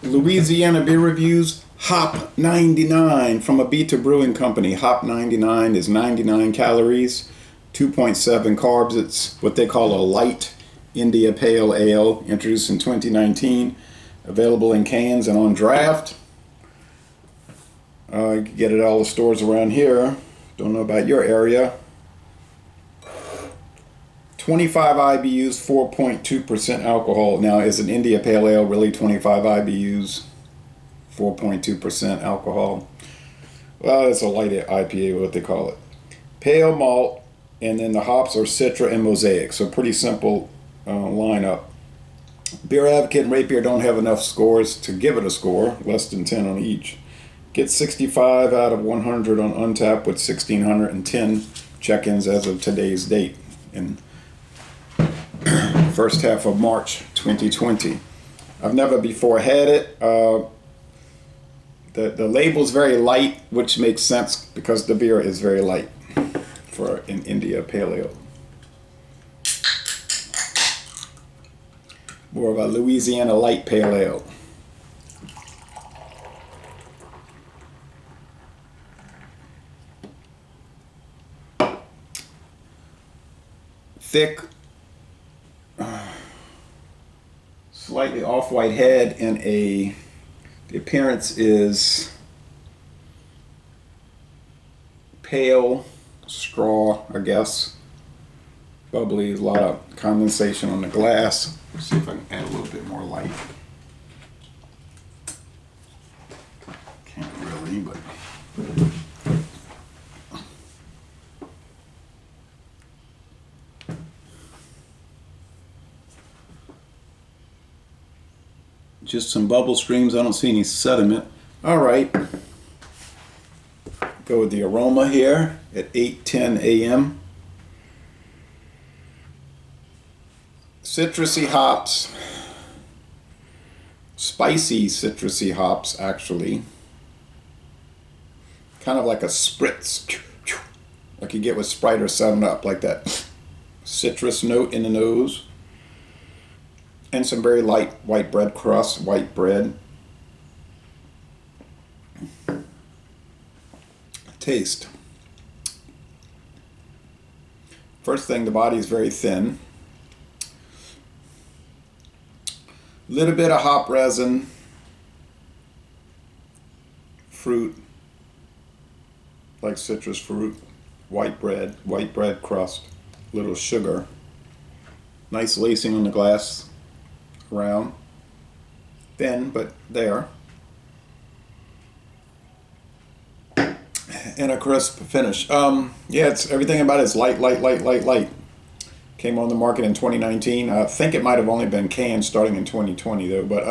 Louisiana beer reviews. Hop 99 from Abita Brewing Company. Hop 99 is 99 calories, 2.7 carbs. It's what they call a light India Pale Ale, introduced in 2019. Available in cans and on draft. You can get it at all the stores around here. Don't know about your area. 25 IBUs, 4.2% alcohol. Now, is an India Pale Ale really 25 IBUs, 4.2% alcohol? Well, it's a light IPA, what they call it. Pale malt, and then the hops are Citra and Mosaic. So pretty simple lineup. Beer Advocate and Rate Beer don't have enough scores to give it a score, less than 10 on each. Get 65 out of 100 on Untappd with 1,610 check-ins as of today's date in first half of March 2020. I've never before had it. The label's very light, which makes sense because the beer is very light for an India Pale Ale. More of a Louisiana light pale ale. Thick, slightly off-white head, and the appearance is pale straw, I guess. Bubbly, a lot of condensation on the glass. Let's see if I can add a little bit more light. Can't really, but just some bubble streams. I don't see any sediment. All right. Go with the aroma here at 8:10 a.m. Citrusy hops. Spicy citrusy hops, actually. Kind of like a spritz. Like you get with Sprite or 7-Up, like that citrus note in the nose. And some very light white bread crust, white bread. Taste. First thing, the body is very thin. Little bit of hop resin, fruit, like citrus fruit, white bread crust, little sugar. Nice lacing on the glass around. Thin, but there. And a crisp finish. Yeah, it's everything about it is light. Came on the market in 2019. I think it might have only been canned starting in 2020 though, but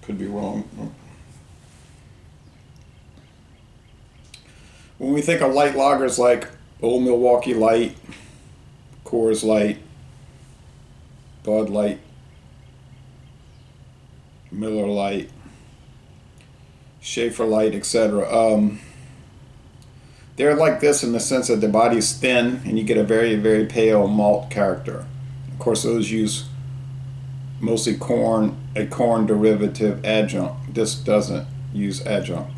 could be wrong. When we think of light lagers like Old Milwaukee Light, Coors Light, Bud Light, Miller Light, Schaefer Light, etc. They're like this in the sense that the body's thin and you get a very, very pale malt character. Of course, those use mostly a corn derivative adjunct. This doesn't use adjunct.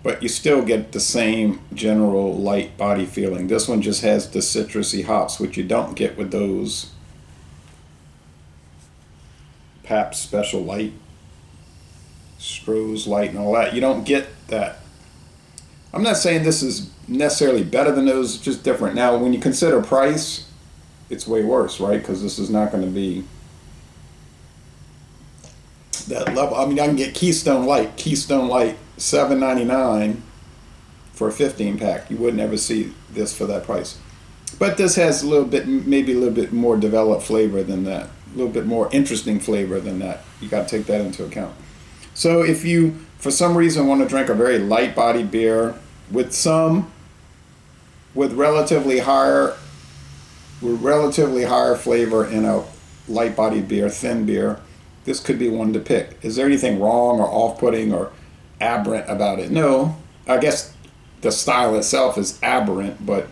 But you still get the same general light body feeling. This one just has the citrusy hops, which you don't get with those Pabst Special Light, Stroh's Light, and all that. You don't get that. I'm not saying this is necessarily better than those, it's just different. Now, when you consider price, it's way worse, right? Because this is not going to be that level. I mean, I can get Keystone Light, $7.99 for a 15-pack. You wouldn't ever see this for that price. But this has a little bit, maybe a little bit more developed flavor than that. A little bit more interesting flavor than that. You got to take that into account. So if you, for some reason, want to drink a very light-bodied beer with relatively higher flavor in a light-bodied beer, thin beer, this could be one to pick. Is there anything wrong or off-putting or aberrant about it? No. I guess the style itself is aberrant, but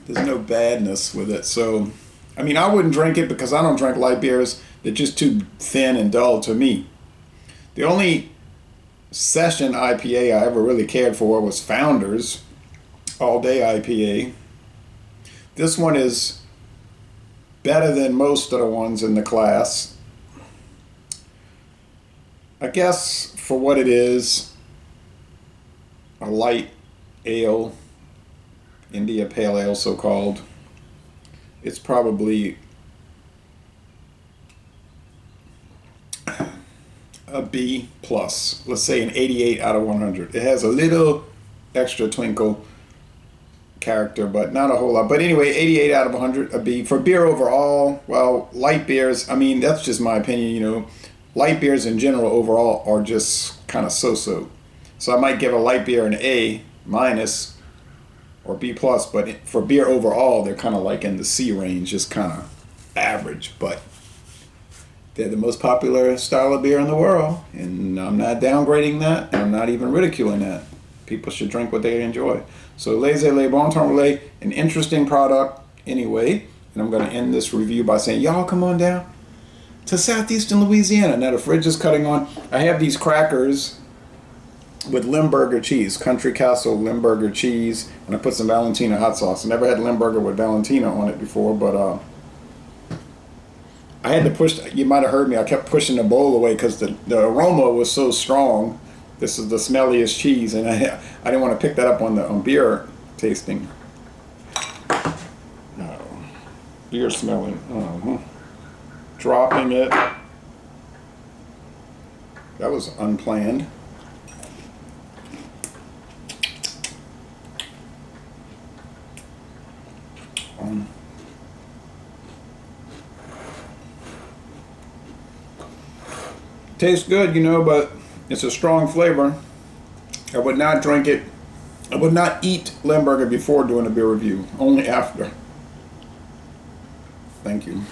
there's no badness with it. So I mean, I wouldn't drink it because I don't drink light beers. They're just too thin and dull to me. The only session IPA I ever really cared for was Founders All Day IPA. This one is better than most of the ones in the class. I guess for what it is, a light ale, India Pale Ale so-called, it's probably a B plus. Let's say an 88 out of 100. It has a little extra twinkle character, but not a whole lot. But anyway, 88 out of 100, a B. For beer overall, well, light beers, I mean, that's just my opinion, you know. Light beers in general overall are just kind of so-so. So I might give a light beer an A minus or B plus, but for beer overall, they're kind of like in the C range, just kind of average. But they're the most popular style of beer in the world, and I'm not downgrading that, and I'm not even ridiculing that. People should drink what they enjoy. So Laissez-les Bon Temps Relais, an interesting product anyway, and I'm going to end this review by saying, y'all come on down to southeastern Louisiana. Now the fridge is cutting on. I have these crackers with Limburger cheese, Country Castle Limburger cheese, and I put some Valentina hot sauce. I never had Limburger with Valentina on it before, but I had to push, you might have heard me, I kept pushing the bowl away because the aroma was so strong. This is the smelliest cheese, and I didn't want to pick that up on beer tasting. Beer smelling. Dropping it. That was unplanned. Tastes good, you know, but it's a strong flavor. I would not drink it. I would not eat Limburger before doing a beer review, only after. Thank you.